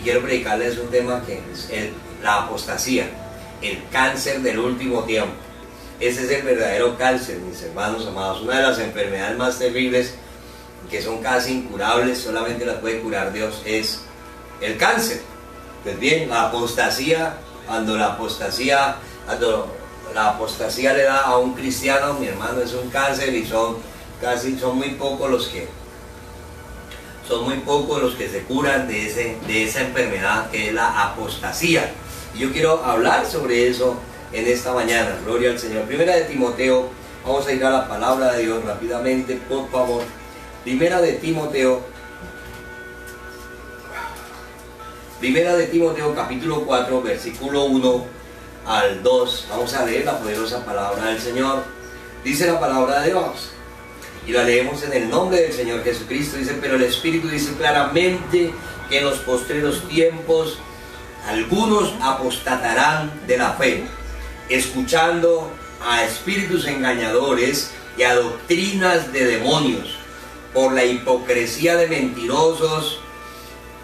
quiero predicarles un tema que es la apostasía, el cáncer del último tiempo. Ese es el verdadero cáncer, mis hermanos amados, una de las enfermedades más terribles que son casi incurables, solamente las puede curar Dios, es el cáncer. Pues bien, la apostasía, cuando la apostasía le da a un cristiano, mi hermano, es un cáncer, y son muy pocos los que se curan de esa enfermedad que es la apostasía. Y yo quiero hablar sobre eso en esta mañana. Gloria al Señor. Primera de Timoteo, vamos a ir a la palabra de Dios rápidamente, por favor. Primera de Timoteo capítulo 4, versículo 1 al 2. Vamos a leer la poderosa palabra del Señor. Dice la palabra de Dios, y la leemos en el nombre del Señor Jesucristo. Dice: pero el Espíritu dice claramente que en los postreros tiempos algunos apostatarán de la fe, escuchando a espíritus engañadores y a doctrinas de demonios, por la hipocresía de mentirosos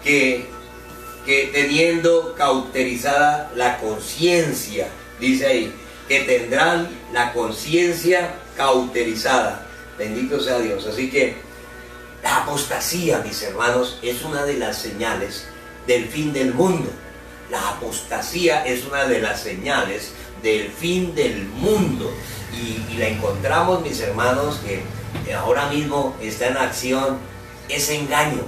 que teniendo cauterizada la conciencia, dice ahí, que tendrán la conciencia cauterizada. Bendito sea Dios. Así que la apostasía, mis hermanos, es una de las señales del fin del mundo. La apostasía es una de las señales del fin del mundo. Y la encontramos, mis hermanos, que ahora mismo está en acción ese engaño.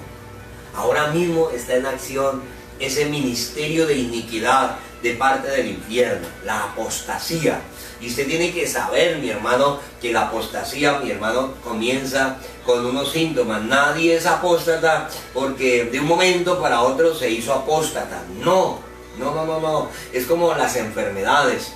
Ahora mismo está en acción ese ministerio de iniquidad de parte del infierno, la apostasía. Y usted tiene que saber, mi hermano, que la apostasía, mi hermano, comienza con unos síntomas. Nadie es apóstata porque de un momento para otro se hizo apóstata. No. Es como las enfermedades.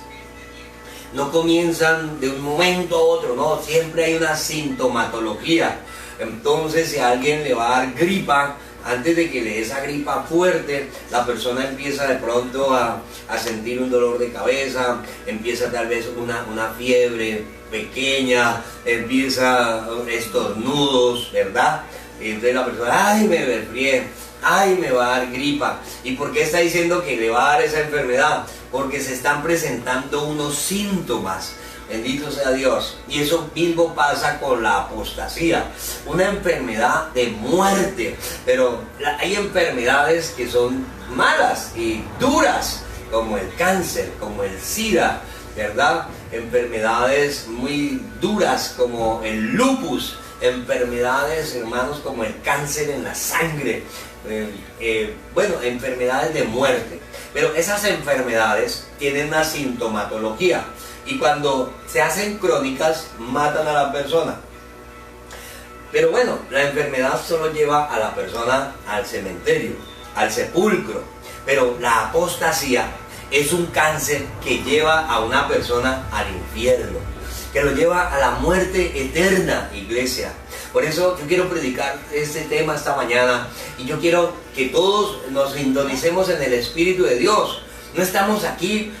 No comienzan de un momento a otro, no. Siempre hay una sintomatología. Entonces, si a alguien le va a dar gripa, antes de que le dé esa gripa fuerte, la persona empieza de pronto a sentir un dolor de cabeza, empieza tal vez una fiebre pequeña, empieza estornudos, ¿verdad? Y entonces la persona, ¡ay, me resfrié! ¡Ay, me va a dar gripa! ¿Y por qué está diciendo que le va a dar esa enfermedad? Porque se están presentando unos síntomas. Bendito sea Dios. Y eso mismo pasa con la apostasía, una enfermedad de muerte. Pero hay enfermedades que son malas y duras, como el cáncer, como el SIDA, ¿verdad? Enfermedades muy duras como el lupus, enfermedades, hermanos, como el cáncer en la sangre, enfermedades de muerte. Pero esas enfermedades tienen una sintomatología, y cuando se hacen crónicas matan a la persona. Pero bueno, la enfermedad solo lleva a la persona al cementerio, al sepulcro. Pero la apostasía es un cáncer que lleva a una persona al infierno, que lo lleva a la muerte eterna, iglesia. Por eso yo quiero predicar este tema esta mañana, y yo quiero que todos nos sintonicemos en el Espíritu de Dios. No estamos aquí,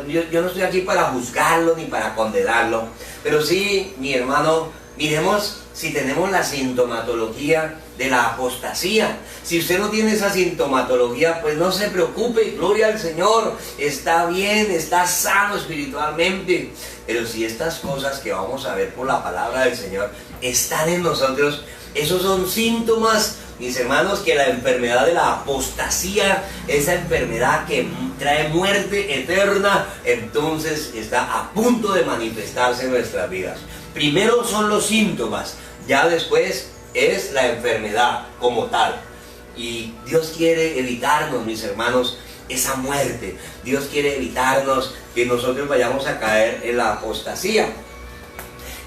yo no estoy aquí para juzgarlo ni para condenarlo, pero sí, mi hermano, miremos si tenemos la sintomatología de la apostasía. Si usted no tiene esa sintomatología, pues no se preocupe, gloria al Señor, está bien, está sano espiritualmente. Pero si estas cosas que vamos a ver por la palabra del Señor están en nosotros, esos son síntomas, mis hermanos, que la enfermedad de la apostasía, esa enfermedad que trae muerte eterna, entonces está a punto de manifestarse en nuestras vidas. Primero son los síntomas, ya después es la enfermedad como tal. Y Dios quiere evitarnos, mis hermanos, esa muerte. Dios quiere evitarnos que nosotros vayamos a caer en la apostasía.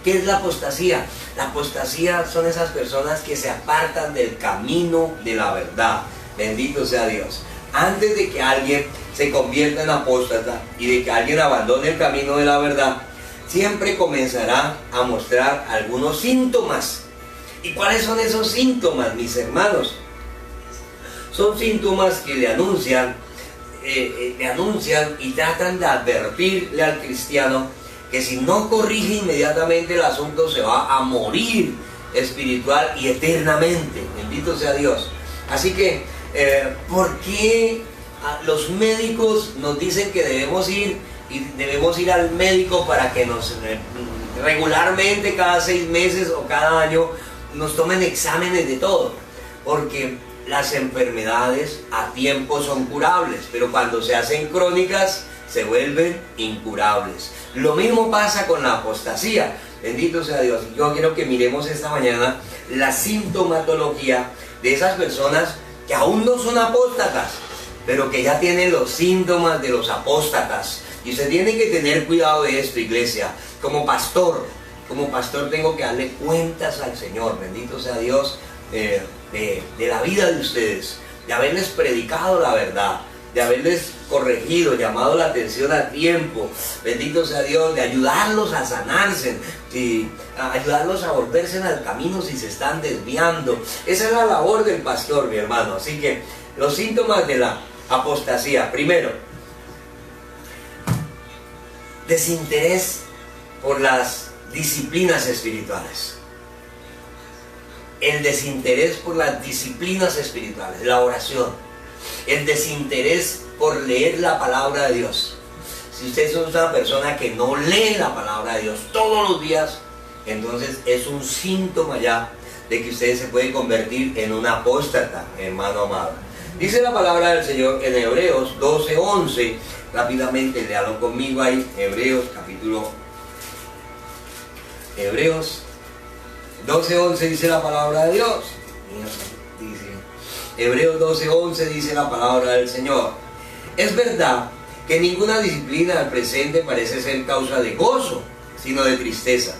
¿Qué es la apostasía? La apostasía son esas personas que se apartan del camino de la verdad. Bendito sea Dios. Antes de que alguien se convierta en apóstata y de que alguien abandone el camino de la verdad, siempre comenzará a mostrar algunos síntomas. ¿Y cuáles son esos síntomas, mis hermanos? Son síntomas que le anuncian y tratan de advertirle al cristiano que si no corrige inmediatamente el asunto se va a morir espiritual y eternamente. Bendito sea Dios. Así que ¿Por qué los médicos nos dicen que debemos ir al médico para que nos regularmente cada 6 meses o cada año nos tomen exámenes de todo? Porque las enfermedades a tiempo son curables, pero cuando se hacen crónicas se vuelven incurables. Lo mismo pasa con la apostasía. Bendito sea Dios. Yo quiero que miremos esta mañana la sintomatología de esas personas que aún no son apóstatas, pero que ya tienen los síntomas de los apóstatas. Y usted tiene que tener cuidado de esto, iglesia. Como pastor tengo que darle cuentas al Señor, bendito sea Dios, de la vida de ustedes, de haberles predicado la verdad, de haberles corregido, llamado la atención a tiempo, bendito sea Dios, de ayudarlos a sanarse, y ayudarlos a volverse al camino si se están desviando. Esa es la labor del pastor, mi hermano. Así que los síntomas de la apostasía: primero, desinterés por las disciplinas espirituales. El desinterés por las disciplinas espirituales, la oración, el desinterés por leer la palabra de Dios. Si usted es una persona que no lee la palabra de Dios todos los días, entonces es un síntoma ya de que usted se puede convertir en un apóstata, hermano amado. Dice la palabra del Señor en Hebreos 12:11, rápidamente léalo conmigo ahí, Hebreos 12:11 dice la palabra de Dios. Hebreos 12:11 dice la palabra del Señor: es verdad que ninguna disciplina al presente parece ser causa de gozo, sino de tristeza,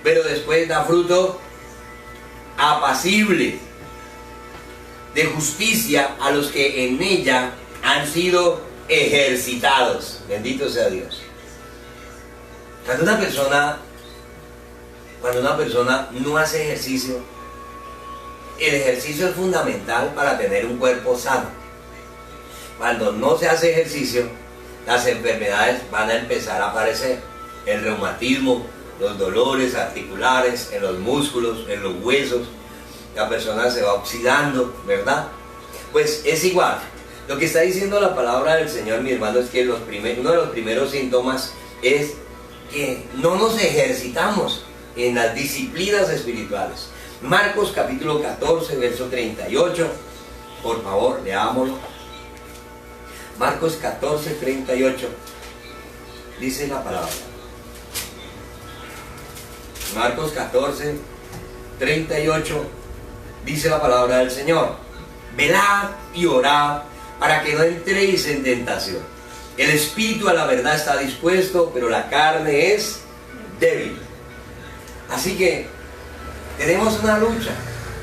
pero después da fruto apacible de justicia a los que en ella han sido ejercitados. Bendito sea Dios. Cuando una persona no hace ejercicio, el ejercicio es fundamental para tener un cuerpo sano. Cuando no se hace ejercicio, las enfermedades van a empezar a aparecer. El reumatismo, los dolores articulares, en los músculos, en los huesos. La persona se va oxidando, ¿verdad? Pues es igual. Lo que está diciendo la palabra del Señor, mi hermano, es que uno de los primeros síntomas es que no nos ejercitamos en las disciplinas espirituales. Marcos capítulo 14, verso 38. Por favor, leámoslo. Marcos 14, 38. Dice la palabra. Marcos 14, 38. Dice la palabra del Señor: velad y orad para que no entréis en tentación. El espíritu a la verdad está dispuesto, pero la carne es débil. Así que tenemos una lucha,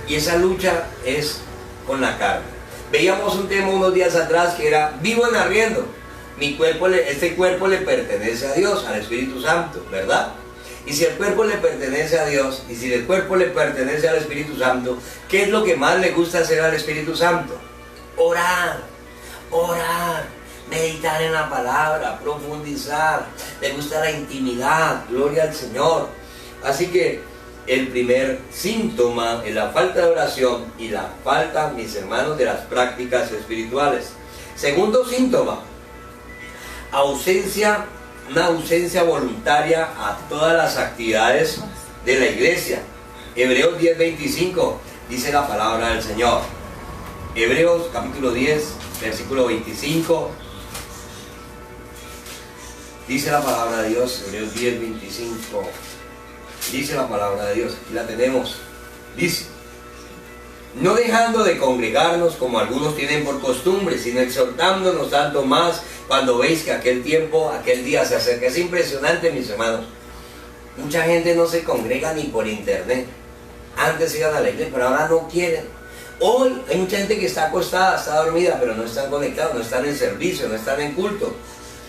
y esa lucha es con la carne. Veíamos un tema unos días atrás que era: vivo en arriendo. Este cuerpo le pertenece a Dios, al Espíritu Santo, ¿verdad? Y si el cuerpo le pertenece a Dios, y si el cuerpo le pertenece al Espíritu Santo, ¿qué es lo que más le gusta hacer al Espíritu Santo? Orar, meditar en la palabra, profundizar. Le gusta la intimidad, gloria al Señor. Así que el primer síntoma es la falta de oración y la falta, mis hermanos, de las prácticas espirituales. Segundo síntoma, una ausencia voluntaria a todas las actividades de la iglesia. Hebreos 10:25 dice la palabra del Señor. Hebreos capítulo 10, versículo 25. Dice la palabra de Dios, Hebreos 10:25. Dice la palabra de Dios, aquí la tenemos. Dice: no dejando de congregarnos como algunos tienen por costumbre, sino exhortándonos tanto más cuando veis que aquel día se acerca. Es impresionante, mis hermanos. Mucha gente no se congrega ni por internet. Antes iban a la iglesia, pero ahora no quieren. Hoy hay mucha gente que está acostada, está dormida, pero no están conectados, no están en servicio, no están en culto.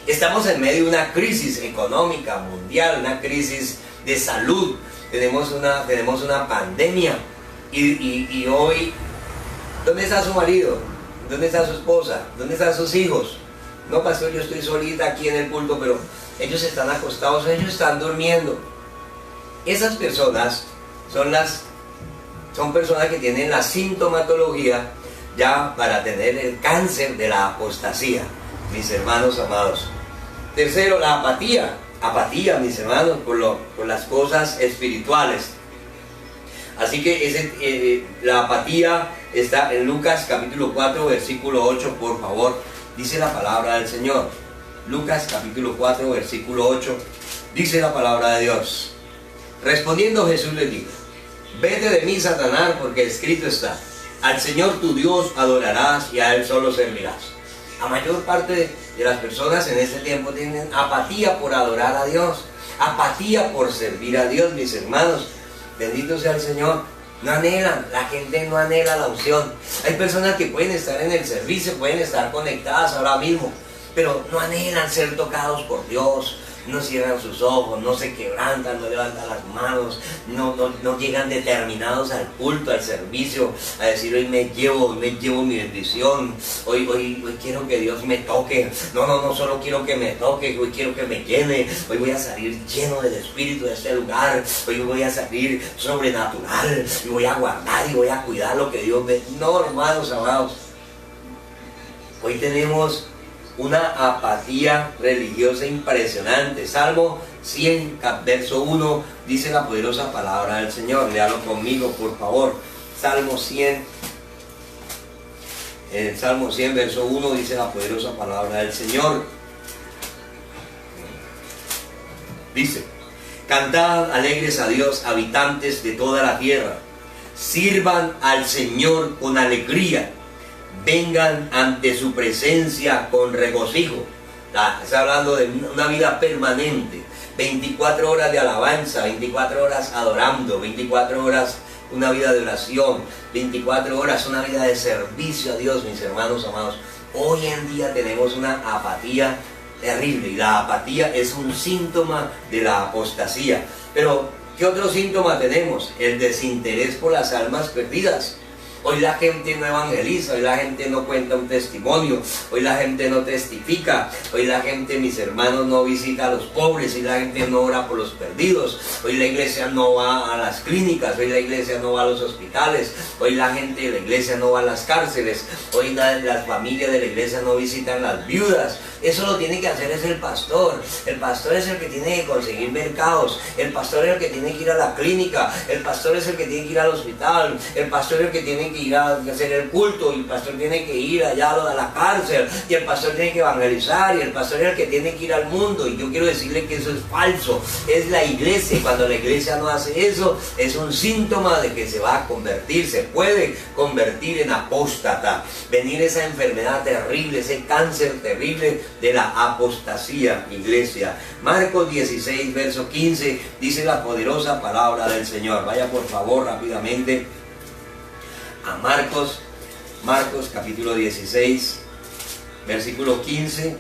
Estamos en medio de una crisis económica mundial, una crisis de salud. Tenemos una pandemia. Y hoy, ¿dónde está su marido? ¿Dónde está su esposa? ¿Dónde están sus hijos? No, pastor, yo estoy solita aquí en el culto, pero ellos están acostados, ellos están durmiendo. Esas personas son personas que tienen la sintomatología ya para tener el cáncer de la apostasía, mis hermanos amados. Tercero, la apatía. Apatía, mis hermanos, por las cosas espirituales. Así que la apatía está en Lucas capítulo 4, versículo 8, por favor. Dice la palabra del Señor. Lucas capítulo 4, versículo 8. Dice la palabra de Dios. Respondiendo Jesús les dijo: vete de mí, Satanás, porque escrito está: al Señor tu Dios adorarás y a Él solo servirás. La mayor parte de las personas en este tiempo tienen apatía por adorar a Dios, apatía por servir a Dios, mis hermanos. Bendito sea el Señor. No anhelan, la gente no anhela la unción. Hay personas que pueden estar en el servicio, pueden estar conectadas ahora mismo, pero no anhelan ser tocados por Dios. No cierran sus ojos, no se quebrantan, no levantan las manos, no llegan determinados al culto, al servicio, a decir: hoy me llevo mi bendición, hoy quiero que Dios me toque. No solo quiero que me toque, hoy quiero que me llene, hoy voy a salir lleno del Espíritu de este lugar, hoy voy a salir sobrenatural, y voy a guardar y voy a cuidar lo que Dios me... No, hermanos amados, hoy tenemos una apatía religiosa impresionante. Salmo 100, verso 1, dice la poderosa palabra del Señor. Léalo conmigo, por favor. Salmo 100, en el Salmo 100, verso 1, dice la poderosa palabra del Señor. Dice: cantad alegres a Dios, habitantes de toda la tierra. Sirvan al Señor con alegría. Vengan ante su presencia con regocijo. Está hablando de una vida permanente, 24 horas de alabanza, 24 horas adorando, 24 horas una vida de oración, 24 horas una vida de servicio a Dios, mis hermanos amados. Hoy en día tenemos una apatía terrible, y la apatía es un síntoma de la apostasía. Pero ¿qué otro síntoma tenemos? El desinterés por las almas perdidas. Hoy la gente no evangeliza, hoy la gente no cuenta un testimonio, hoy la gente no testifica, hoy la gente, mis hermanos, no visita a los pobres, hoy la gente no ora por los perdidos, hoy la iglesia no va a las clínicas, hoy la iglesia no va a los hospitales, hoy la gente de la iglesia no va a las cárceles, hoy las familias de la iglesia no visitan las viudas. Eso lo tiene que hacer es el pastor es el que tiene que conseguir mercados, el pastor es el que tiene que ir a la clínica, el pastor es el que tiene que ir al hospital, el pastor es el que tiene que ir a hacer el culto, y el pastor tiene que ir allá a la cárcel, y el pastor tiene que evangelizar, y el pastor es el que tiene que ir al mundo. Y yo quiero decirle que eso es falso, es la iglesia, y cuando la iglesia no hace eso, es un síntoma de que se va a convertir, se puede convertir en apóstata, venir esa enfermedad terrible, ese cáncer terrible de la apostasía, iglesia. Marcos 16, verso 15, dice la poderosa palabra del Señor. Vaya por favor rápidamente a Marcos capítulo 16, versículo 15.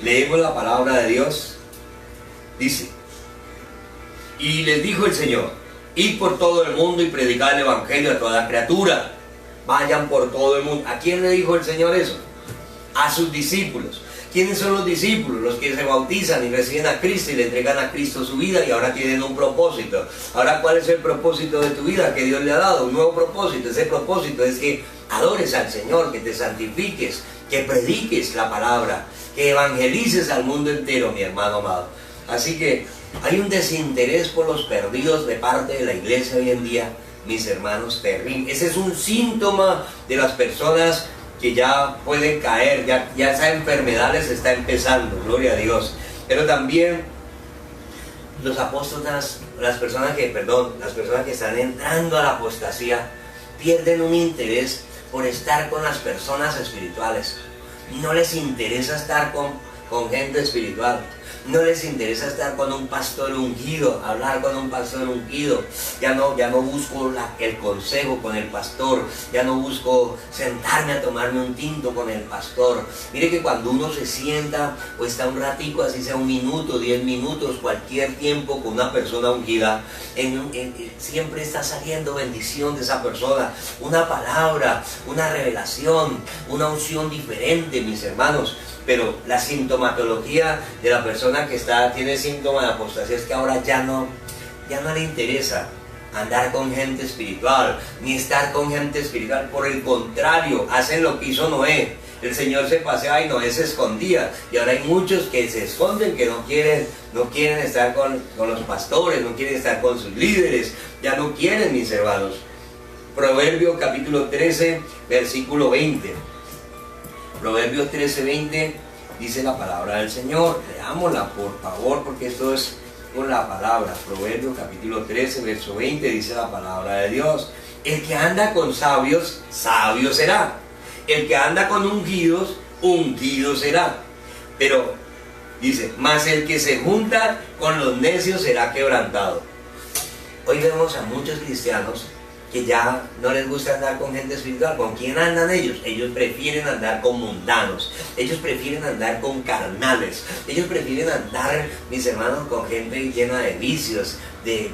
Leemos la palabra de Dios. Dice: y les dijo el Señor: id por todo el mundo y predicad el evangelio a toda criatura. Vayan por todo el mundo. ¿A quién le dijo el Señor eso? A sus discípulos. ¿Quiénes son los discípulos? Los que se bautizan y reciben a Cristo y le entregan a Cristo su vida, y ahora tienen un propósito. Ahora, ¿cuál es el propósito de tu vida que Dios le ha dado? Un nuevo propósito. Ese propósito es que adores al Señor, que te santifiques, que prediques la palabra, que evangelices al mundo entero, mi hermano amado. Así que hay un desinterés por los perdidos de parte de la iglesia hoy en día, mis hermanos, terrible. Ese es un síntoma de las personas que ya pueden caer, ya esa enfermedad les está empezando, gloria a Dios. Pero también los apóstoles, las personas que están entrando a la apostasía, pierden un interés por estar con las personas espirituales. No les interesa estar con gente espiritual. No les interesa estar con un pastor ungido, hablar con un pastor ungido. Ya no busco el consejo con el pastor, ya no busco sentarme a tomarme un tinto con el pastor. Mire que cuando uno se sienta o está un ratico, así sea un minuto, 10 minutos, cualquier tiempo con una persona ungida, siempre está saliendo bendición de esa persona, una palabra, una revelación, una unción diferente, mis hermanos. Pero la sintomatología de la persona que tiene síntomas de apostasía es que ahora ya no le interesa andar con gente espiritual, ni estar con gente espiritual. Por el contrario, hacen lo que hizo Noé. El Señor se paseaba y Noé se escondía. Y ahora hay muchos que se esconden, que no quieren estar con los pastores, no quieren estar con sus líderes. Ya no quieren, mis hermanos. Proverbios capítulo 13, versículo 20. Proverbios 13, 20 dice la palabra del Señor. Leámosla, por favor, porque esto es con la palabra. Proverbios capítulo 13, verso 20 dice la palabra de Dios. El que anda con sabios, sabio será. El que anda con ungidos, ungido será. Pero dice, mas el que se junta con los necios será quebrantado. Hoy vemos a muchos cristianos que ya no les gusta andar con gente espiritual. ¿Con quién andan ellos? Ellos prefieren andar con mundanos. Ellos prefieren andar con carnales. Ellos prefieren andar, mis hermanos, con gente llena de vicios, de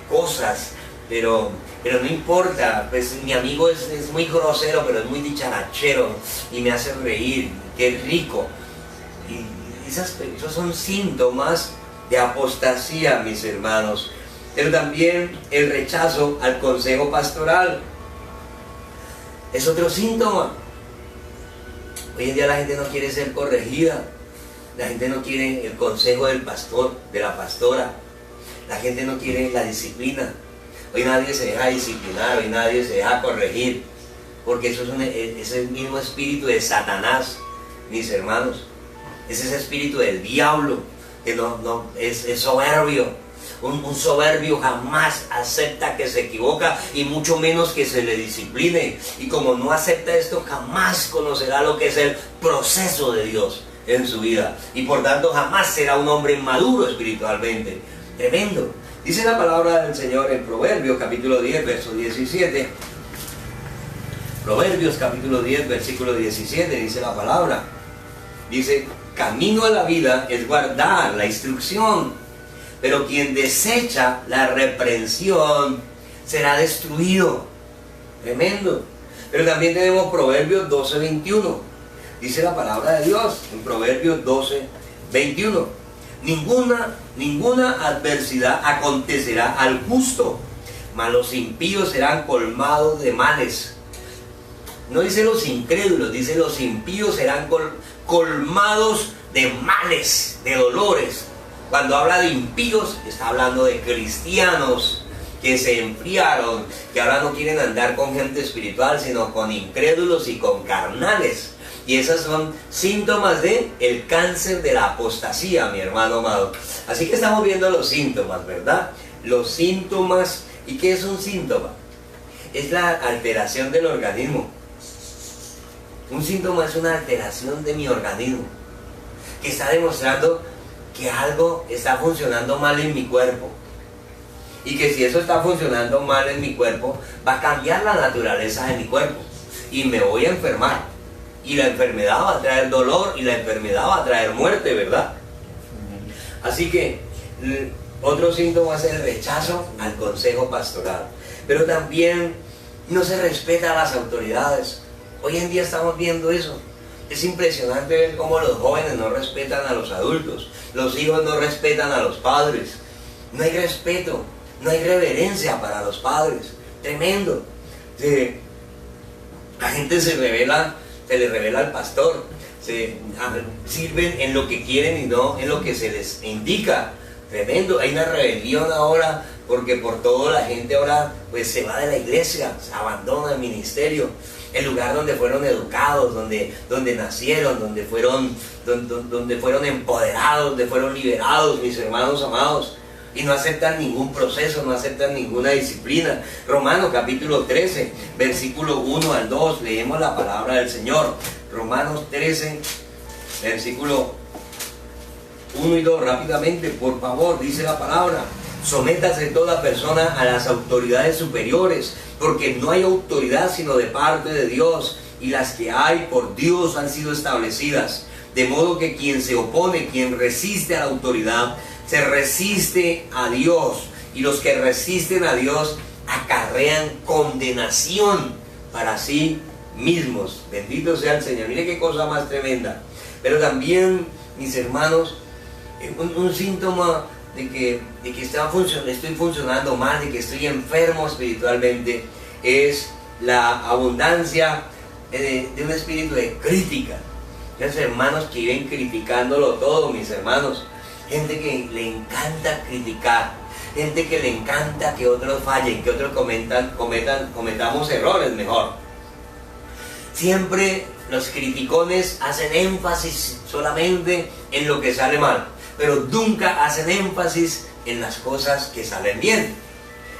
cosas. Pero no importa, pues mi amigo es muy grosero, pero es muy dicharachero y me hace reír, qué rico. Y esos son síntomas de apostasía, mis hermanos. Pero también el rechazo al consejo pastoral es otro síntoma. Hoy en día la gente no quiere ser corregida, la gente no quiere el consejo del pastor, de la pastora, la gente no quiere la disciplina. Hoy nadie se deja disciplinar, hoy nadie se deja corregir, porque eso es el mismo espíritu de Satanás, mis hermanos. Es ese espíritu del diablo que es soberbio. Un soberbio jamás acepta que se equivoca y mucho menos que se le discipline. Y como no acepta esto, jamás conocerá lo que es el proceso de Dios en su vida. Y por tanto jamás será un hombre maduro espiritualmente. Tremendo. Dice la palabra del Señor en Proverbios capítulo 10, verso 17. Proverbios capítulo 10, versículo 17, dice la palabra. Dice, camino a la vida es guardar la instrucción, pero quien desecha la reprensión será destruido. Tremendo. Pero también tenemos Proverbios 12, 21. Dice la palabra de Dios en Proverbios 12, 21. Ninguna adversidad acontecerá al justo, mas los impíos serán colmados de males. No dice los incrédulos, dice los impíos serán colmados de males, de dolores. Cuando habla de impíos, está hablando de cristianos que se enfriaron, que ahora no quieren andar con gente espiritual, sino con incrédulos y con carnales. Y esos son síntomas del cáncer de la apostasía, mi hermano amado. Así que estamos viendo los síntomas, ¿verdad? Los síntomas. ¿Y qué es un síntoma? Es la alteración del organismo. Un síntoma es una alteración de mi organismo, que está demostrando que algo está funcionando mal en mi cuerpo. Y que si eso está funcionando mal en mi cuerpo, va a cambiar la naturaleza de mi cuerpo. Y me voy a enfermar. Y la enfermedad va a traer dolor y la enfermedad va a traer muerte, ¿verdad? Así que otro síntoma es el rechazo al consejo pastoral. Pero también no se respeta a las autoridades. Hoy en día estamos viendo eso. Es impresionante ver cómo los jóvenes no respetan a los adultos. Los hijos no respetan a los padres. No hay respeto, no hay reverencia para los padres. Tremendo. La gente se le revela al pastor. Sirven en lo que quieren y no en lo que se les indica. Tremendo. Hay una rebelión ahora porque por todo la gente ahora pues se va de la iglesia, se abandona el ministerio, el lugar donde fueron educados, donde nacieron, donde fueron empoderados, donde fueron liberados, mis hermanos amados. Y no aceptan ningún proceso, no aceptan ninguna disciplina. Romanos capítulo 13, versículo 1 al 2, leemos la palabra del Señor. Romanos 13, versículo 1 y 2, rápidamente, por favor, dice la palabra. Sométase toda persona a las autoridades superiores, porque no hay autoridad sino de parte de Dios, y las que hay por Dios han sido establecidas. De modo que quien se opone, quien resiste a la autoridad, se resiste a Dios, y los que resisten a Dios acarrean condenación para sí mismos. Bendito sea el Señor. Mire qué cosa más tremenda. Pero también, mis hermanos, un síntoma estoy funcionando mal, de que estoy enfermo espiritualmente, es la abundancia de un espíritu de crítica. Los hermanos que viven criticándolo todo, mis hermanos. Gente que le encanta criticar, gente que le encanta que otros fallen, que otros cometamos errores mejor. Siempre los criticones hacen énfasis solamente en lo que sale mal, pero nunca hacen énfasis en las cosas que salen bien.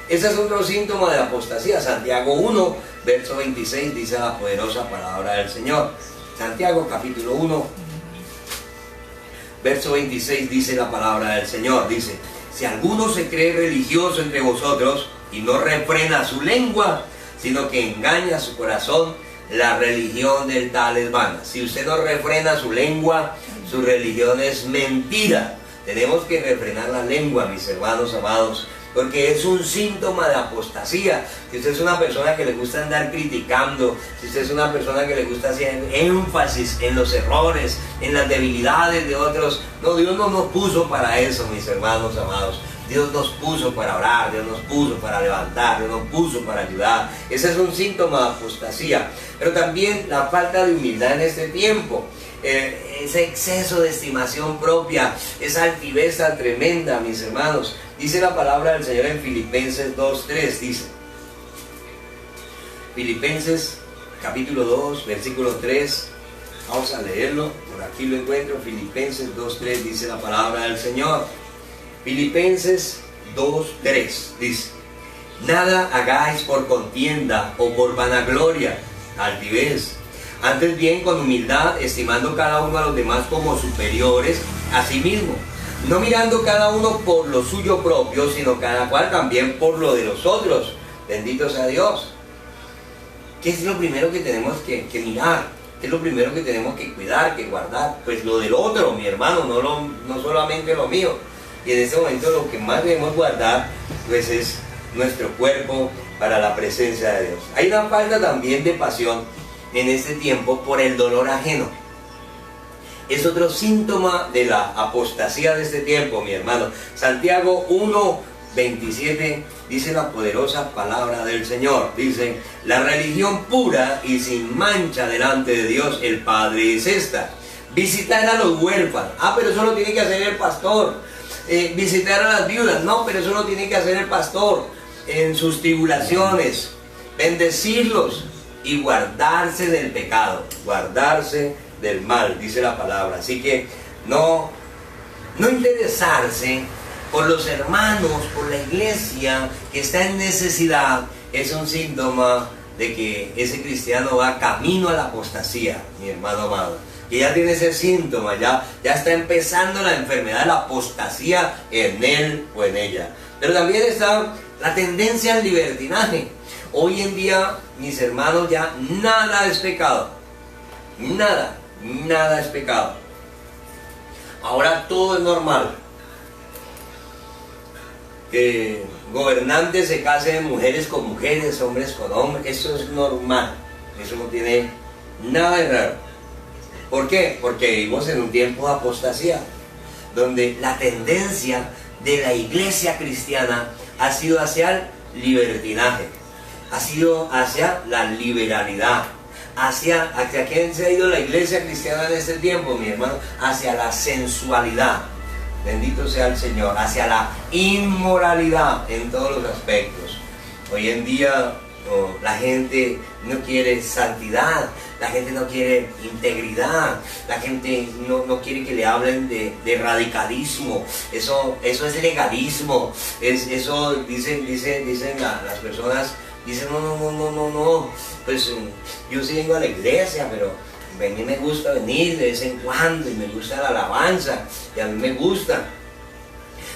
Ese es otro síntoma de apostasía. Santiago 1, verso 26 dice la poderosa palabra del Señor. Santiago capítulo 1, verso 26 dice la palabra del Señor. Dice: si alguno se cree religioso entre vosotros y no refrena su lengua, sino que engaña su corazón, la religión del tal es vana. Si usted no refrena su lengua, su religión es mentira. Tenemos que refrenar la lengua, mis hermanos amados, porque es un síntoma de apostasía. Si usted es una persona que le gusta andar criticando, si usted es una persona que le gusta hacer énfasis en los errores, en las debilidades de otros, no, Dios no nos puso para eso, mis hermanos amados. Dios nos puso para orar, Dios nos puso para levantar, Dios nos puso para ayudar. Ese es un síntoma de apostasía. Pero también la falta de humildad en este tiempo. Ese exceso de estimación propia, esa altivez tan tremenda, mis hermanos. Dice la palabra del Señor en Filipenses 2:3, dice, Filipenses capítulo 2, versículo 3, vamos a leerlo, por aquí lo encuentro, Filipenses 2:3 dice la palabra del Señor. Filipenses 2:3 dice: nada hagáis por contienda o por vanagloria, altivez, antes bien con humildad, estimando cada uno a los demás como superiores a sí mismo, no mirando cada uno por lo suyo propio, sino cada cual también por lo de los otros. Bendito sea Dios. ¿Qué es lo primero que tenemos que mirar? ¿Qué es lo primero que tenemos que cuidar, que guardar? Pues lo del otro, mi hermano, no solamente lo mío. Y en este momento lo que más debemos guardar, pues es nuestro cuerpo para la presencia de Dios. Hay una falta también de pasión en este tiempo por el dolor ajeno. Es otro síntoma de la apostasía de este tiempo, mi hermano. Santiago 1:27 dice la poderosa palabra del Señor. Dice: la religión pura y sin mancha delante de Dios el Padre es esta: visitar a los huérfanos. Pero eso lo tiene que hacer el pastor. Visitar a las viudas. No, pero eso lo tiene que hacer el pastor en sus tribulaciones. Bendecirlos y guardarse del pecado, guardarse del mal, dice la palabra. Así que no interesarse por los hermanos, por la iglesia que está en necesidad, es un síntoma de que ese cristiano va camino a la apostasía, mi hermano amado. Que ya tiene ese síntoma, ya está empezando la enfermedad de la apostasía en él o en ella. Pero también está la tendencia al libertinaje. Hoy en día, mis hermanos, ya nada es pecado. Nada es pecado. Ahora todo es normal. Que gobernantes se casen, mujeres con mujeres, hombres con hombres, eso es normal. Eso no tiene nada de raro. ¿Por qué? Porque vivimos en un tiempo de apostasía, donde la tendencia de la iglesia cristiana ha sido hacia el libertinaje, ha sido hacia la liberalidad. ¿Hacia quién se ha ido la iglesia cristiana en este tiempo, mi hermano? Hacia la sensualidad. Bendito sea el Señor. Hacia la inmoralidad en todos los aspectos. Hoy en día la gente no quiere santidad, la gente no quiere integridad, la gente no quiere que le hablen de radicalismo. Eso es legalismo. Eso dicen las personas. Dicen, no, pues yo sí vengo a la iglesia, pero a mí me gusta venir de vez en cuando y me gusta la alabanza y a mí me gusta.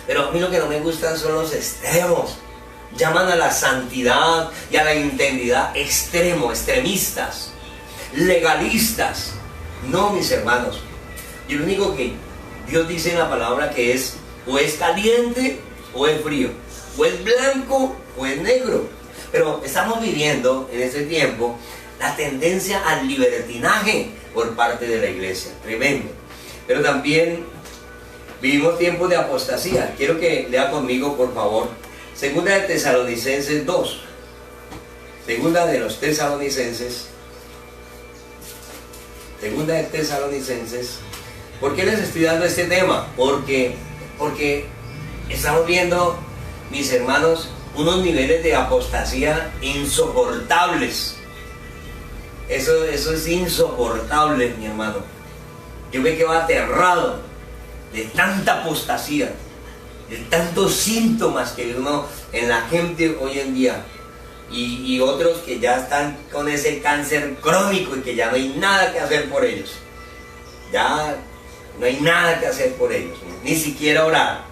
Pero a mí lo que no me gustan son los extremos. Llaman a la santidad y a la integridad extremistas, legalistas. No, mis hermanos. Y lo único que Dios dice en la palabra que es o es caliente o es frío, o es blanco o es negro. Pero estamos viviendo en este tiempo la tendencia al libertinaje por parte de la iglesia, tremendo. Pero también Vivimos tiempos de apostasía. Quiero que lea conmigo, por favor, Segunda de Tesalonicenses 2. Segunda de los Tesalonicenses. Segunda de Tesalonicenses. ¿Por qué les estoy dando este tema? Porque estamos viendo, mis hermanos, unos niveles de apostasía insoportables. Eso es insoportable, mi hermano. Yo me quedo aterrado de tanta apostasía, de tantos síntomas que uno en la gente hoy en día, y otros que ya están con ese cáncer crónico y que ya no hay nada que hacer por ellos. Ya no hay nada que hacer por ellos, ni siquiera orar,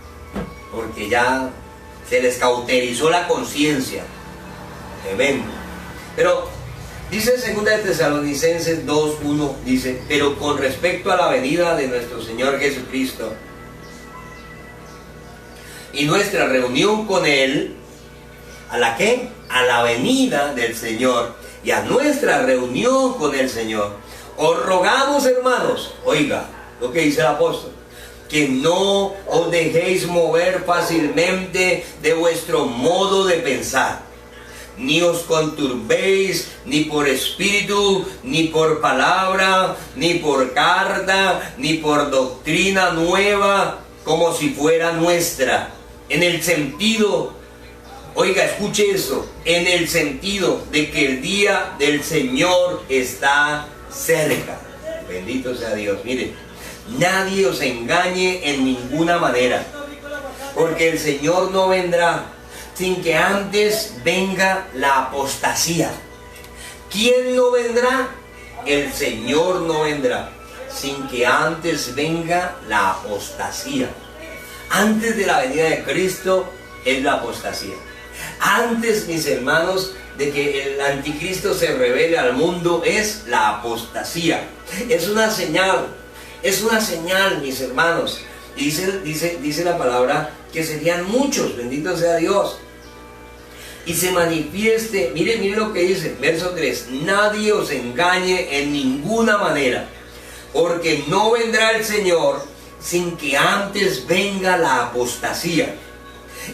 porque ya se les cauterizó la conciencia. Tremendo. Pero dice 2 de Tesalonicenses 2:1, dice: pero con respecto a la venida de nuestro Señor Jesucristo y nuestra reunión con Él, ¿a la qué? A la venida del Señor y a nuestra reunión con el Señor, os rogamos, hermanos, oiga lo que dice el apóstol, que no os dejéis mover fácilmente de vuestro modo de pensar, ni os conturbéis ni por espíritu, ni por palabra, ni por carta, ni por doctrina nueva, como si fuera nuestra, en el sentido, oiga, escuche eso, en el sentido de que el día del Señor está cerca. Bendito sea Dios. Mire, nadie os engañe en ninguna manera, porque el Señor no vendrá sin que antes venga la apostasía. ¿Quién no vendrá? El Señor no vendrá sin que antes venga la apostasía. Antes de la venida de Cristo es la apostasía. Antes, mis hermanos, de que el anticristo se revele al mundo es la apostasía. Es una señal, mis hermanos. Y dice la palabra que serían muchos, bendito sea Dios. Y se manifieste, mire lo que dice, verso 3: nadie os engañe en ninguna manera, porque no vendrá el Señor sin que antes venga la apostasía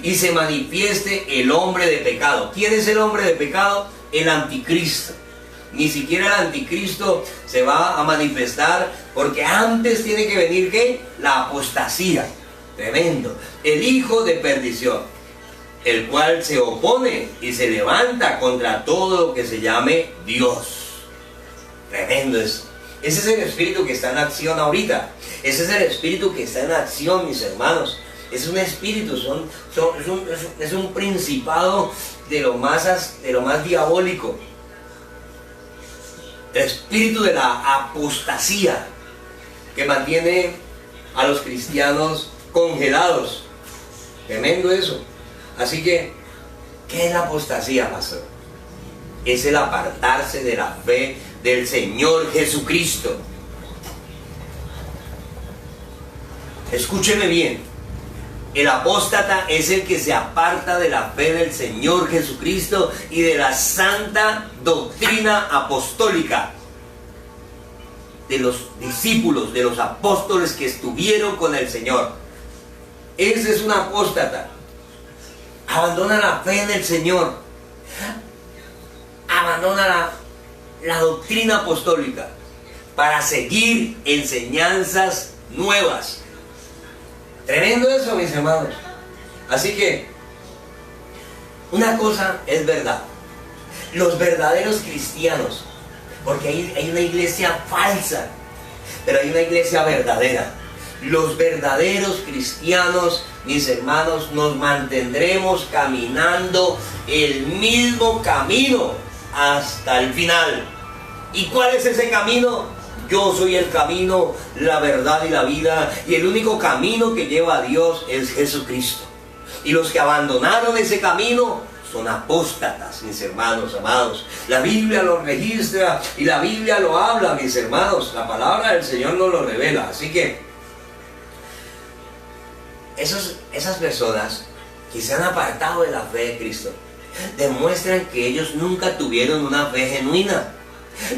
y se manifieste el hombre de pecado. ¿Quién es el hombre de pecado? El anticristo. Ni siquiera el anticristo se va a manifestar, porque antes tiene que venir ¿qué? La apostasía. Tremendo. El hijo de perdición, el cual se opone y se levanta contra todo lo que se llame Dios. Tremendo eso. Ese es el espíritu que está en acción ahorita. Ese es el espíritu que está en acción, mis hermanos. Es un espíritu, es un principado de lo más diabólico. El espíritu de la apostasía, que mantiene a los cristianos congelados. Tremendo eso. Así que, ¿qué es la apostasía, pastor? Es el apartarse de la fe del Señor Jesucristo. Escúcheme bien. El apóstata es el que se aparta de la fe del Señor Jesucristo y de la santa doctrina apostólica de los discípulos, de los apóstoles que estuvieron con el Señor. Ese es un apóstata. Abandona la fe en el Señor. Abandona la doctrina apostólica para seguir enseñanzas nuevas. Tremendo eso, mis hermanos. Así que, una cosa es verdad. Los verdaderos cristianos, porque hay una iglesia falsa, pero hay una iglesia verdadera. Los verdaderos cristianos, mis hermanos, nos mantendremos caminando el mismo camino hasta el final. ¿Y cuál es ese camino? Yo soy el camino, la verdad y la vida, y el único camino que lleva a Dios es Jesucristo. Y los que abandonaron ese camino son apóstatas, mis hermanos amados. La Biblia lo registra y la Biblia lo habla, mis hermanos. La palabra del Señor nos lo revela. Así que esas personas que se han apartado de la fe de Cristo demuestran que ellos nunca tuvieron una fe genuina.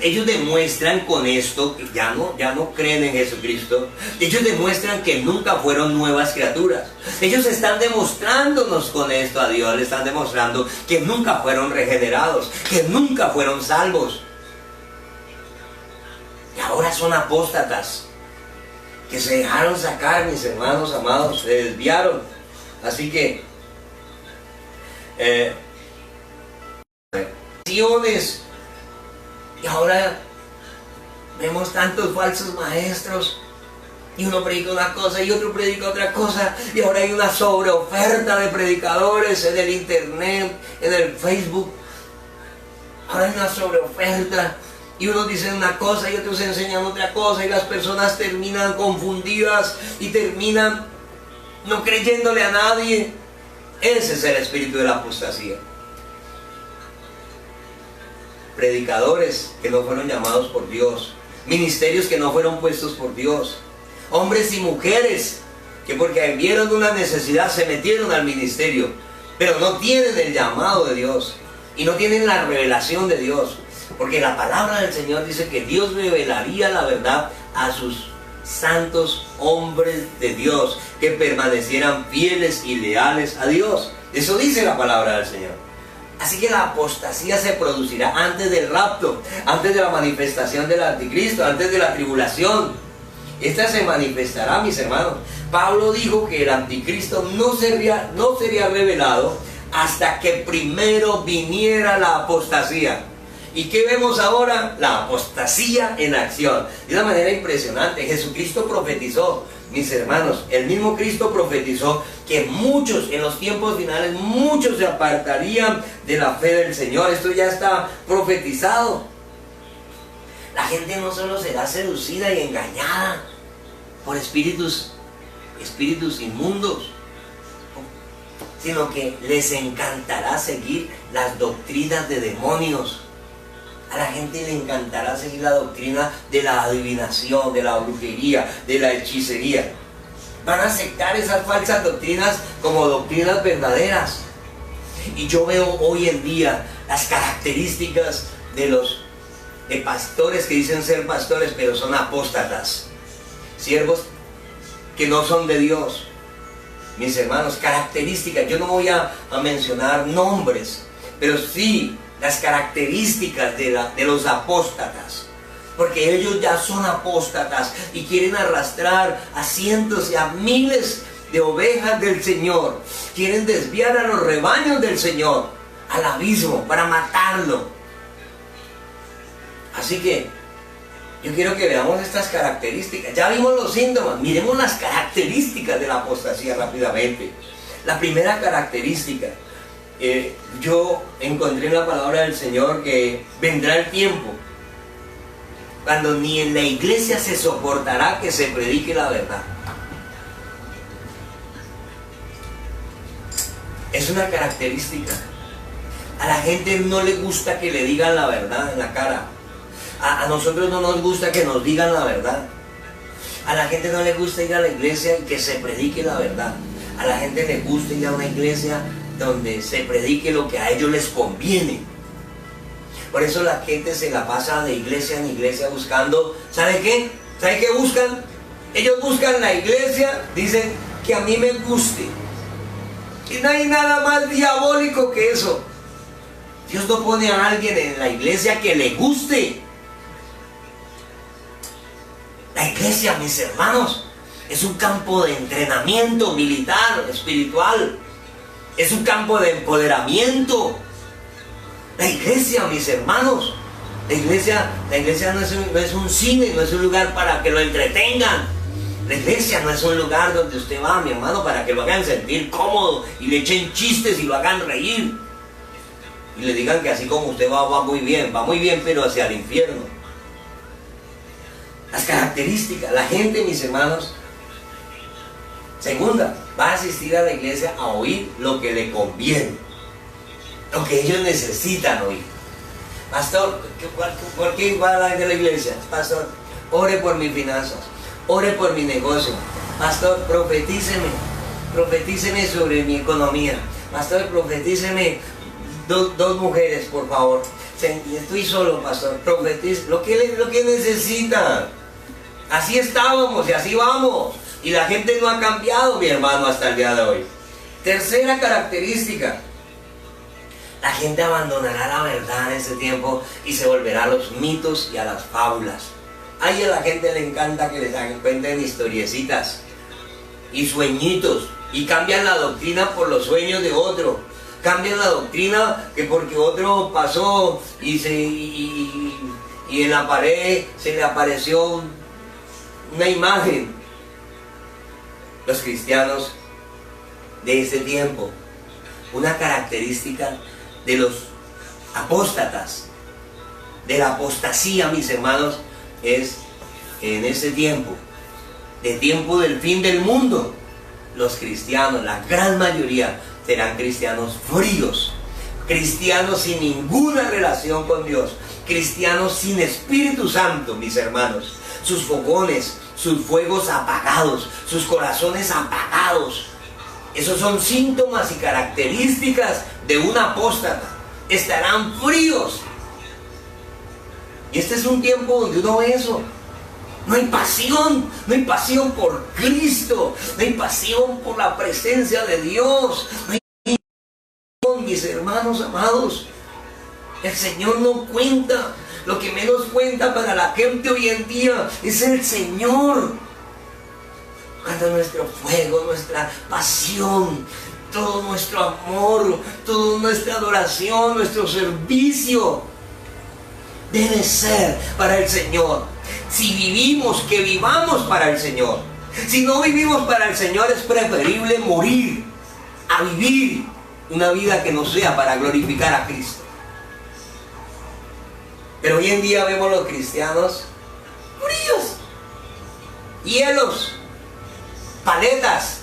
Ellos demuestran con esto que ya no creen en Jesucristo. Ellos demuestran que nunca fueron nuevas criaturas. Ellos están demostrándonos con esto a Dios. Le están demostrando que nunca fueron regenerados, que nunca fueron salvos. Y ahora son apóstatas, que se dejaron sacar, mis hermanos amados, se desviaron. Así que y ahora vemos tantos falsos maestros, y uno predica una cosa y otro predica otra cosa, y ahora hay una sobreoferta de predicadores en el internet, en el Facebook. Ahora hay una sobreoferta, y unos dicen una cosa y otros enseñan otra cosa, y las personas terminan confundidas y terminan no creyéndole a nadie. Ese es el espíritu de la apostasía. Predicadores que no fueron llamados por Dios, ministerios que no fueron puestos por Dios, hombres y mujeres que porque vieron una necesidad se metieron al ministerio, pero no tienen el llamado de Dios y no tienen la revelación de Dios, porque la palabra del Señor dice que Dios revelaría la verdad a sus santos hombres de Dios, que permanecieran fieles y leales a Dios. Eso dice la palabra del Señor. Así que la apostasía se producirá antes del rapto, antes de la manifestación del anticristo, antes de la tribulación. Esta se manifestará, mis hermanos. Pablo dijo que el anticristo no sería revelado hasta que primero viniera la apostasía. ¿Y qué vemos ahora? La apostasía en acción. De una manera impresionante. Jesucristo profetizó, mis hermanos, el mismo Cristo profetizó que muchos, en los tiempos finales, muchos se apartarían de la fe del Señor. Esto ya está profetizado. La gente no solo será seducida y engañada por espíritus inmundos, sino que les encantará seguir las doctrinas de demonios. A la gente le encantará seguir la doctrina de la adivinación, de la brujería, de la hechicería. Van a aceptar esas falsas doctrinas como doctrinas verdaderas. Y yo veo hoy en día las características de pastores que dicen ser pastores, pero son apóstatas. Siervos que no son de Dios. Mis hermanos, características. Yo no voy a mencionar nombres, pero sí las características de los apóstatas, porque ellos ya son apóstatas y quieren arrastrar a cientos y a miles de ovejas del Señor, quieren desviar a los rebaños del Señor al abismo para matarlo. Así que yo quiero que veamos estas características. Ya vimos los síntomas, miremos las características de la apostasía rápidamente. La primera característica, yo encontré en la palabra del Señor que vendrá el tiempo cuando ni en la iglesia se soportará que se predique la verdad. Es una característica. A la gente no le gusta que le digan la verdad en la cara. A nosotros no nos gusta que nos digan la verdad. A la gente no le gusta ir a la iglesia y que se predique la verdad. A la gente le gusta ir a una iglesia donde se predique lo que a ellos les conviene. Por eso la gente se la pasa de iglesia en iglesia buscando, ¿sabe qué? ¿Sabe qué buscan? Ellos buscan la iglesia, dicen que a mí me guste. Y no hay nada más diabólico que eso. Dios no pone a alguien en la iglesia que le guste. La iglesia, mis hermanos, es un campo de entrenamiento militar, espiritual. Es un campo de empoderamiento. La iglesia, mis hermanos, la iglesia no es un cine, no es un lugar para que lo entretengan. La iglesia no es un lugar donde usted va, mi hermano, para que lo hagan sentir cómodo y le echen chistes y lo hagan reír. Y le digan que así como usted va muy bien, pero hacia el infierno. Las características, la gente, mis hermanos. Segunda, va a asistir a la iglesia a oír lo que le conviene, lo que ellos necesitan oír. Pastor, ¿por qué va a la iglesia? Pastor, ore por mis finanzas, ore por mi negocio. Pastor, profetíceme sobre mi economía. Pastor, profetíceme dos mujeres, por favor. Estoy solo, pastor, profetiza lo que necesita. Así estábamos y así vamos. Y la gente no ha cambiado, mi hermano, hasta el día de hoy. Tercera característica. La gente abandonará la verdad en ese tiempo y se volverá a los mitos y a las fábulas. Ahí a la gente le encanta que les cuenten historiecitas y sueñitos. Y cambian la doctrina por los sueños de otro. Cambian la doctrina que porque otro pasó y en la pared se le apareció una imagen. Los cristianos de ese tiempo, una característica de los apóstatas, de la apostasía, mis hermanos, es que en ese tiempo, de tiempo del fin del mundo, los cristianos, la gran mayoría, serán cristianos fríos, cristianos sin ninguna relación con Dios, cristianos sin Espíritu Santo, mis hermanos, sus fogones, sus fuegos apagados, sus corazones apagados. Esos son síntomas y características de un apóstata. Estarán fríos. Y este es un tiempo donde uno ve eso. No hay pasión por Cristo, no hay pasión por la presencia de Dios, no hay pasión, mis hermanos amados. El Señor no cuenta. Lo que menos cuenta para la gente hoy en día es el Señor. Cuando nuestro fuego, nuestra pasión, todo nuestro amor, toda nuestra adoración, nuestro servicio debe ser para el Señor. Si vivimos, que vivamos para el Señor. Si no vivimos para el Señor, es preferible morir a vivir una vida que no sea para glorificar a Cristo. Pero hoy en día vemos los cristianos fríos, hielos, paletas.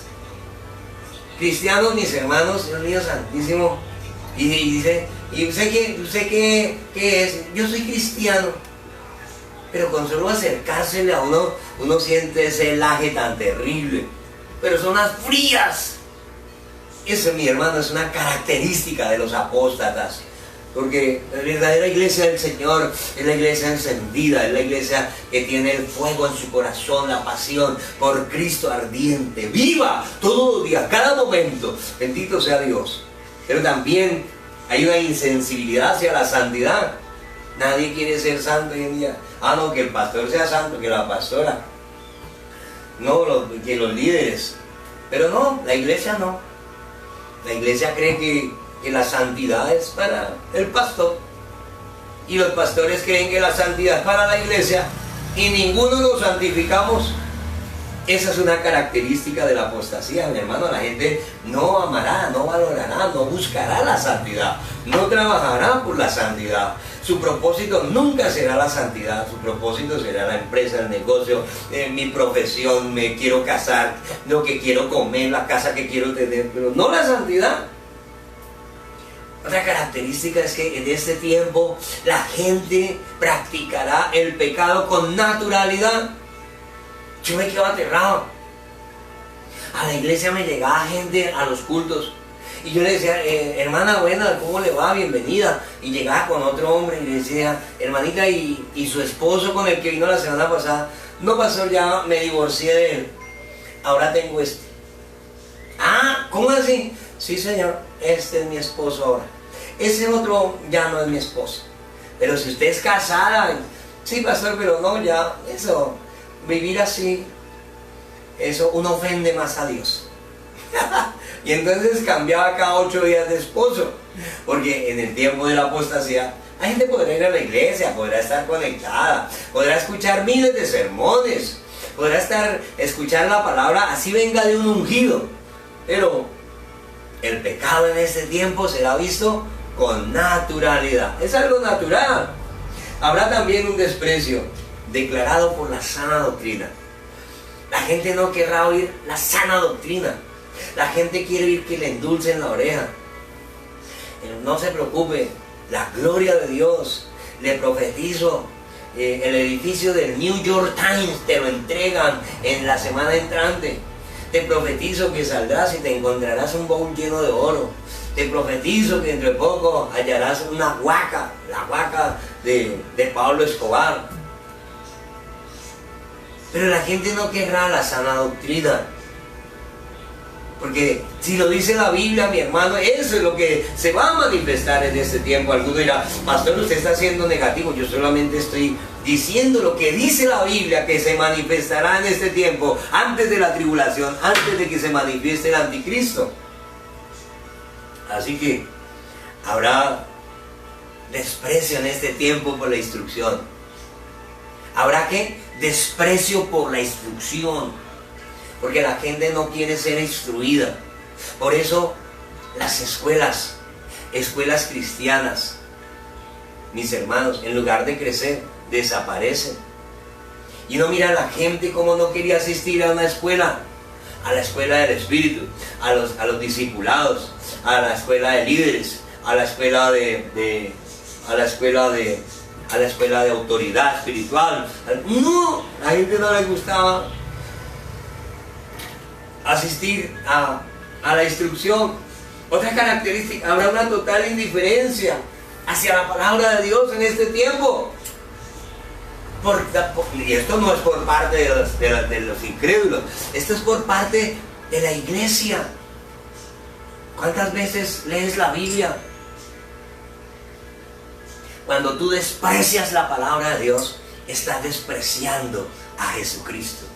Cristianos, mis hermanos, Dios mío santísimo. Y dice, ¿y usted qué es? Yo soy cristiano. Pero con solo acercársele a uno siente ese helaje tan terrible. Personas frías. Eso, mi hermano, es una característica de los apóstatas. Porque la verdadera iglesia del Señor es la iglesia encendida, es la iglesia que tiene el fuego en su corazón, la pasión por Cristo ardiente, viva todos los días, cada momento. Bendito sea Dios. Pero también hay una insensibilidad hacia la santidad. Nadie quiere ser santo hoy en día. No, que el pastor sea santo, que la pastora. No, que los líderes. Pero no, la iglesia no. La iglesia cree que la santidad es para el pastor. Y los pastores creen que la santidad es para la iglesia. Y ninguno nos santificamos. Esa es una característica de la apostasía, mi hermano. La gente no amará, no valorará, no buscará la santidad, no trabajará por la santidad. Su propósito nunca será la santidad. Su propósito será la empresa, el negocio, mi profesión, me quiero casar, lo que quiero comer, la casa que quiero tener, pero no la santidad. Otra característica es que en este tiempo la gente practicará el pecado con naturalidad. Yo me quedo aterrado. A la iglesia me llegaba gente a los cultos y yo le decía, hermana buena, ¿cómo le va? Bienvenida. Y llegaba con otro hombre y le decía, hermanita, ¿y su esposo con el que vino la semana pasada? No, pasó, ya me divorcié de él. Ahora tengo este. ¿Cómo así? Sí, señor, este es mi esposo ahora. Ese otro ya no es mi esposo. Pero si usted es casada, sí, pastor, pero no, ya, eso, vivir así, eso uno ofende más a Dios. Y entonces cambiaba cada 8 días de esposo, porque en el tiempo de la apostasía, la gente podrá ir a la iglesia, podrá estar conectada, podrá escuchar miles de sermones, podrá escuchar la palabra, así venga de un ungido, pero el pecado en este tiempo será visto con naturalidad. Es algo natural. Habrá también un desprecio declarado por la sana doctrina. La gente no querrá oír la sana doctrina. La gente quiere oír que le endulcen la oreja. Pero no se preocupe, la gloria de Dios, le profetizo, el edificio del New York Times te lo entregan en la semana entrante. Te profetizo que saldrás y te encontrarás un baúl lleno de oro. te profetizo que dentro de poco hallarás una huaca, la huaca de Pablo Escobar. Pero la gente no querrá la sana doctrina. Porque si lo dice la Biblia, mi hermano, eso es lo que se va a manifestar en este tiempo. Alguno dirá, pastor, usted está siendo negativo. Yo solamente estoy diciendo lo que dice la Biblia, que se manifestará en este tiempo, antes de la tribulación, antes de que se manifieste el anticristo. Así que habrá desprecio en este tiempo por la instrucción. ¿Habrá qué? Desprecio por la instrucción. Porque la gente no quiere ser instruida. Por eso las escuelas cristianas, mis hermanos, en lugar de crecer, desaparecen. Y no mira a la gente como no quería asistir a una escuela, a la escuela del Espíritu, a los discipulados, a la escuela de líderes, a la escuela de autoridad espiritual. No, a la gente no le gustaba asistir a la instrucción. Otra característica, habrá una total indiferencia hacia la palabra de Dios en este tiempo. Y esto no es por parte de los incrédulos, esto es por parte de la iglesia. ¿Cuántas veces lees la Biblia? Cuando tú desprecias la palabra de Dios, estás despreciando a Jesucristo.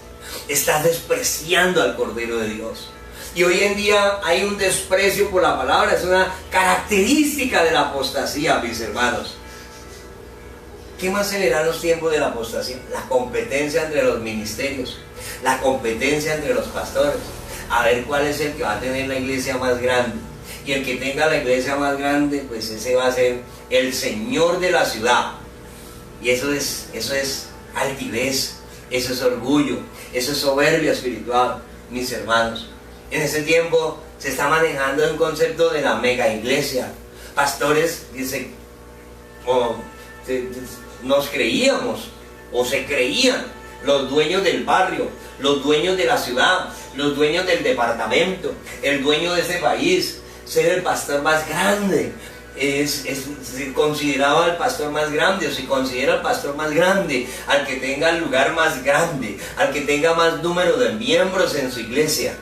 Estás despreciando al Cordero de Dios. Y hoy en día hay un desprecio por la palabra. Es una característica de la apostasía, mis hermanos. ¿Qué más aceleran los tiempos de la apostasía? La competencia entre los ministerios, la competencia entre los pastores, a ver cuál es el que va a tener la iglesia más grande. Y el que tenga la iglesia más grande, pues ese va a ser el señor de la ciudad. Y eso es altivez, eso es orgullo, eso es soberbia espiritual, mis hermanos. En ese tiempo se está manejando un concepto de la mega iglesia. Pastores, dice, nos creíamos, o se creían, los dueños del barrio, los dueños de la ciudad, los dueños del departamento, el dueño de ese país, ser el pastor más grande. Se consideraba el pastor más grande, o se considera el pastor más grande, al que tenga el lugar más grande, al que tenga más número de miembros en su iglesia.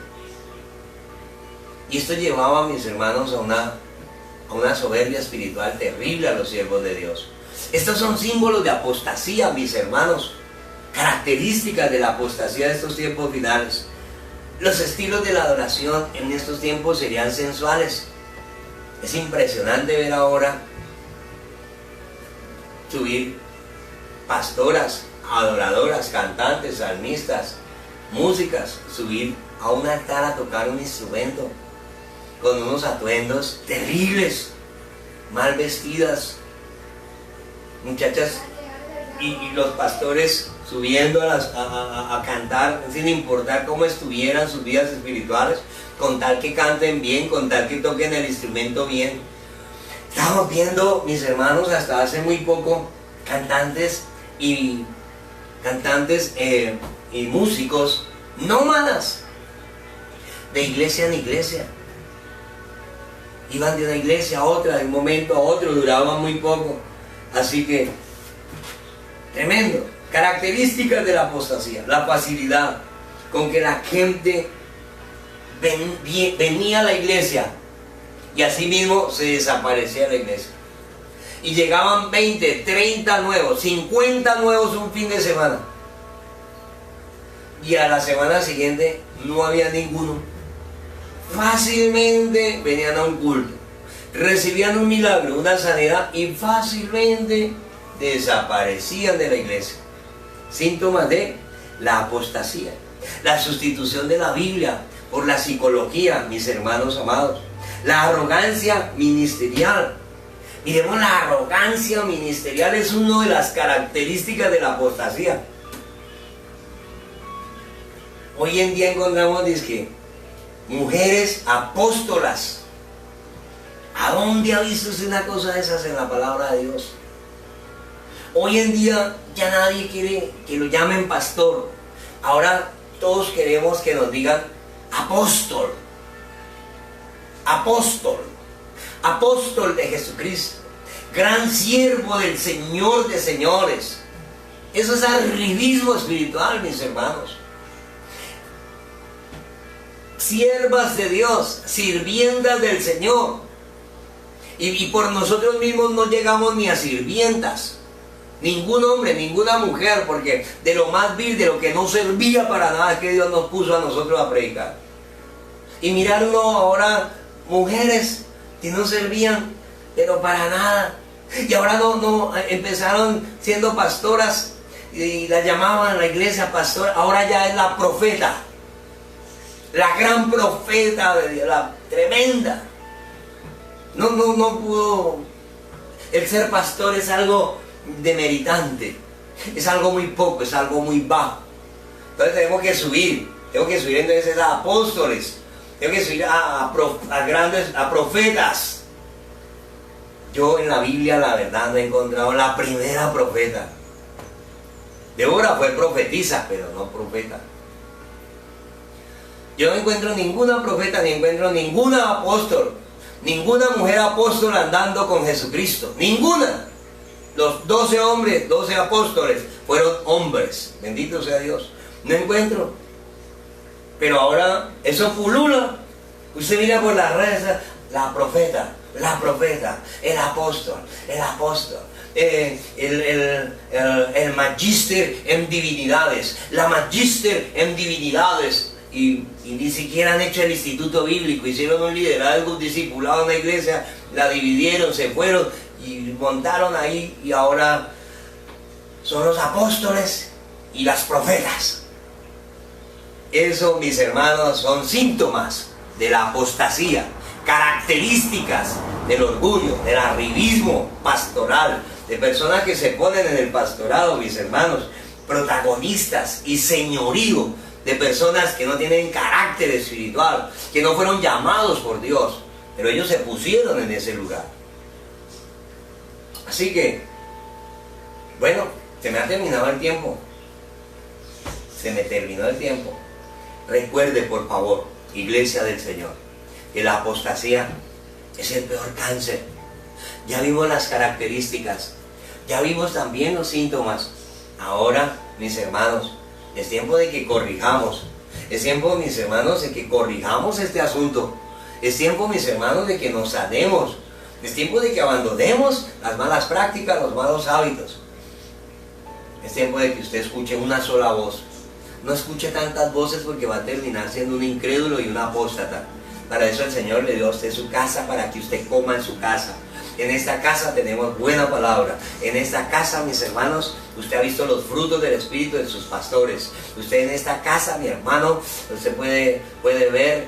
Y esto llevaba, mis hermanos, a una soberbia espiritual terrible a los siervos de Dios. Estos son símbolos de apostasía, mis hermanos, características de la apostasía de estos tiempos finales. Los estilos de la adoración en estos tiempos serían sensuales. Es impresionante ver ahora subir pastoras, adoradoras, cantantes, salmistas, músicas, subir a un altar a tocar un instrumento con unos atuendos terribles, mal vestidas, muchachas, y los pastores subiendo a cantar sin importar cómo estuvieran sus vidas espirituales, con tal que canten bien, con tal que toquen el instrumento bien. Estamos viendo, mis hermanos, hasta hace muy poco, cantantes y músicos nómadas, de iglesia en iglesia. Iban de una iglesia a otra, de un momento a otro, duraban muy poco. Así que, tremendo. Características de la apostasía: la facilidad con que la gente venía a la iglesia y así mismo se desaparecía la iglesia. Y llegaban 20, 30 nuevos, 50 nuevos un fin de semana. Y a la semana siguiente no había ninguno. Fácilmente venían a un culto, recibían un milagro, una sanidad, y fácilmente desaparecían de la iglesia. Síntomas de la apostasía. La sustitución de la Biblia por la psicología, mis hermanos amados. La arrogancia ministerial. Miremos, la arrogancia ministerial es una de las características de la apostasía. Hoy en día encontramos, dizque, mujeres apóstolas. ¿A dónde ha visto usted una cosa de esas en la palabra de Dios? Hoy en día ya nadie quiere que lo llamen pastor. Ahora todos queremos que nos digan apóstol. Apóstol. apóstol de Jesucristo, gran siervo del Señor de señores. Eso es arribismo espiritual, mis hermanos. Siervas de Dios, sirvientas del Señor. Y por nosotros mismos no llegamos ni a sirvientas. Ningún hombre, ninguna mujer, porque de lo más vil, de lo que no servía para nada, es que Dios nos puso a nosotros a predicar. Y miraron ahora mujeres que no servían, pero para nada. Y ahora no empezaron siendo pastoras y la llamaban a la iglesia pastora. Ahora ya es la profeta, la gran profeta de Dios, la tremenda. No pudo. El ser pastor es algo demeritante, es algo muy poco, es algo muy bajo. Entonces tengo que subir entonces a apóstoles, tengo que subir a profetas. Yo en la Biblia, la verdad, no he encontrado la primera profeta. Débora fue profetisa, pero no profeta. Yo no encuentro ninguna profeta, ni encuentro ninguna apóstol, ninguna mujer apóstol andando con Jesucristo. Ninguna. Los 12 hombres, 12 apóstoles fueron hombres. Bendito sea Dios. No encuentro. Pero ahora eso pulula. Usted mira por las redes, la profeta, el apóstol, el magíster en divinidades, la magíster en divinidades. Y ni siquiera han hecho el instituto bíblico, hicieron un liderazgo, un discipulado en la iglesia, la dividieron, se fueron y montaron ahí, y ahora son los apóstoles y las profetas. Eso, mis hermanos, son síntomas de la apostasía, características del orgullo, del arribismo pastoral, de personas que se ponen en el pastorado, mis hermanos, protagonistas y señorío de personas que no tienen carácter espiritual, que no fueron llamados por Dios, pero ellos se pusieron en ese lugar. Así que, bueno, se me ha terminado el tiempo. Se me terminó el tiempo. Recuerde, por favor, Iglesia del Señor, que la apostasía es el peor cáncer. Ya vimos las características, ya vimos también los síntomas. Ahora, mis hermanos, es tiempo de que corrijamos. Es tiempo, mis hermanos, de que corrijamos este asunto. Es tiempo, mis hermanos, de que nos sanemos. Es tiempo de que abandonemos las malas prácticas, los malos hábitos. Es tiempo de que usted escuche una sola voz. No escuche tantas voces, porque va a terminar siendo un incrédulo y un apóstata. Para eso el Señor le dio a usted su casa, para que usted coma en su casa. En esta casa tenemos buena palabra. En esta casa, mis hermanos, usted ha visto los frutos del Espíritu de sus pastores. Usted en esta casa, mi hermano, usted puede ver,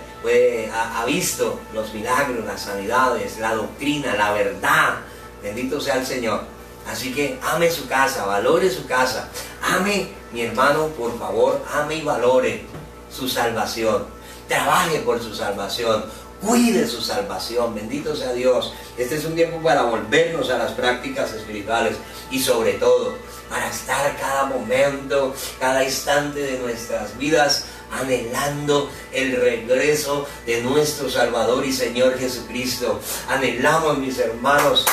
ha visto los milagros, las sanidades, la doctrina, la verdad. Bendito sea el Señor. Así que ame su casa, valore su casa. Ame, mi hermano, por favor, ame y valore su salvación. Trabaje por su salvación. Cuide su salvación. Bendito sea Dios. Este es un tiempo para volvernos a las prácticas espirituales, y sobre todo para estar cada momento, cada instante de nuestras vidas anhelando el regreso de nuestro Salvador y Señor Jesucristo. Anhelamos, mis hermanos,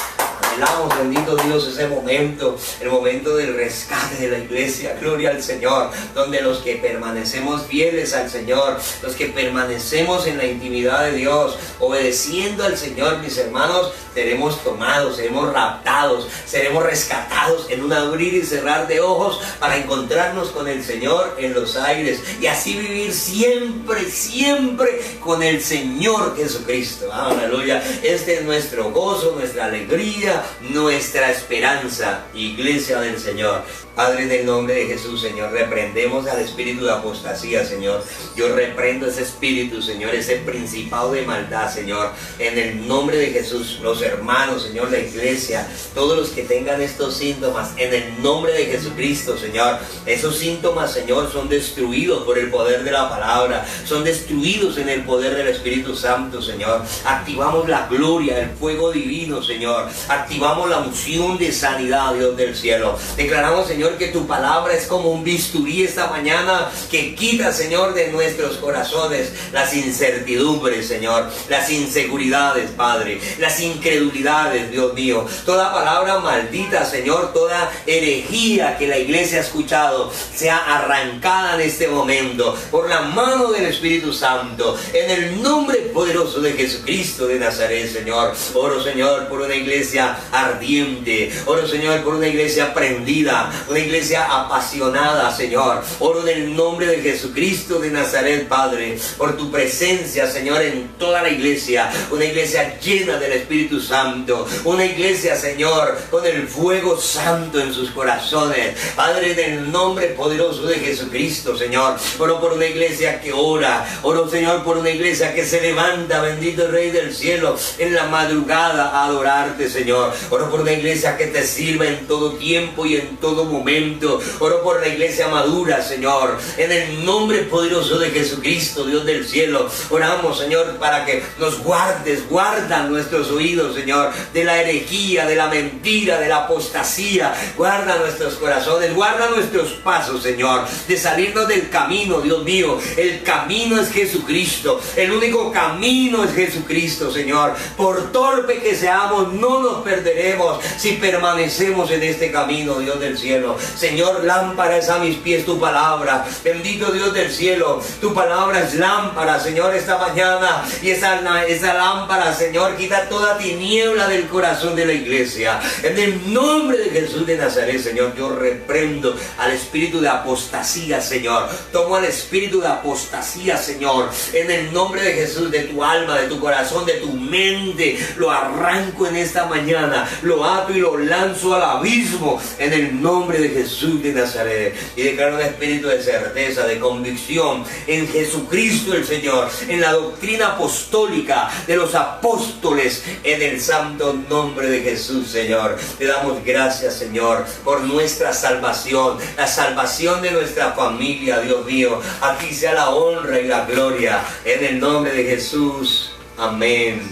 anhelamos, bendito Dios, ese momento, el momento del rescate de la iglesia. Gloria al Señor, donde los que permanecemos fieles al Señor, los que permanecemos en la intimidad de Dios, obedeciendo al Señor, mis hermanos, seremos tomados, seremos raptados, seremos rescatados en un abrir y cerrar de ojos, para encontrarnos con el Señor en los aires, y así vivir siempre, siempre con el Señor Jesucristo. Aleluya. Este es nuestro gozo, nuestra alegría, nuestra esperanza, Iglesia del Señor. Padre, en el nombre de Jesús, Señor, reprendemos al espíritu de apostasía, Señor. Yo reprendo ese espíritu, Señor, ese principado de maldad, Señor. En el nombre de Jesús, los hermanos, Señor, la iglesia, todos los que tengan estos síntomas, en el nombre de Jesucristo, Señor, esos síntomas, Señor, son destruidos por el poder de la palabra, son destruidos en el poder del Espíritu Santo, Señor. Activamos la gloria, el fuego divino, Señor. Activamos activamos la unción de sanidad, Dios del cielo. Declaramos, Señor, que tu palabra es como un bisturí esta mañana que quita, Señor, de nuestros corazones las incertidumbres, Señor, las inseguridades, Padre, las incredulidades, Dios mío. Toda palabra maldita, Señor, toda herejía que la iglesia ha escuchado, sea arrancada en este momento por la mano del Espíritu Santo, en el nombre poderoso de Jesucristo de Nazaret, Señor. Oro, Señor, por una iglesia ardiente. Oro, Señor, por una iglesia prendida, una iglesia apasionada, Señor. Oro en el nombre de Jesucristo de Nazaret, Padre, por tu presencia, Señor, en toda la iglesia. Una iglesia llena del Espíritu Santo. Una iglesia, Señor, con el fuego santo en sus corazones. Padre, en el nombre poderoso de Jesucristo, Señor. Oro por una iglesia que ora. Oro, Señor, por una iglesia que se levanta, bendito Rey del cielo, en la madrugada a adorarte, Señor. Oro por una iglesia que te sirva en todo tiempo y en todo momento. Oro por la iglesia madura, Señor, en el nombre poderoso de Jesucristo, Dios del cielo. Oramos, Señor, para que nos guardes, guarda nuestros oídos, Señor, de la herejía, de la mentira, de la apostasía. Guarda nuestros corazones, guarda nuestros pasos, Señor, de salirnos del camino, Dios mío. El camino es Jesucristo, el único camino es Jesucristo, Señor. Por torpe que seamos, no nos perderemos si permanecemos en este camino, Dios del cielo. Señor, lámpara es a mis pies tu palabra. Bendito Dios del cielo, tu palabra es lámpara, Señor, esta mañana. Y esa lámpara, Señor, quita toda tiniebla del corazón de la iglesia. En el nombre de Jesús de Nazaret, Señor, yo reprendo al espíritu de apostasía, Señor. Tomo al espíritu de apostasía, Señor, en el nombre de Jesús, de tu alma, de tu corazón, de tu mente. Lo arranco en esta mañana, lo ato y lo lanzo al abismo en el nombre de Jesús de Nazaret. Y declaro un espíritu de certeza, de convicción en Jesucristo el Señor, en la doctrina apostólica de los apóstoles, en el santo nombre de Jesús, Señor. Te damos gracias, Señor, por nuestra salvación, la salvación de nuestra familia, Dios mío. A ti sea la honra y la gloria, en el nombre de Jesús. Amén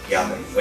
y amén.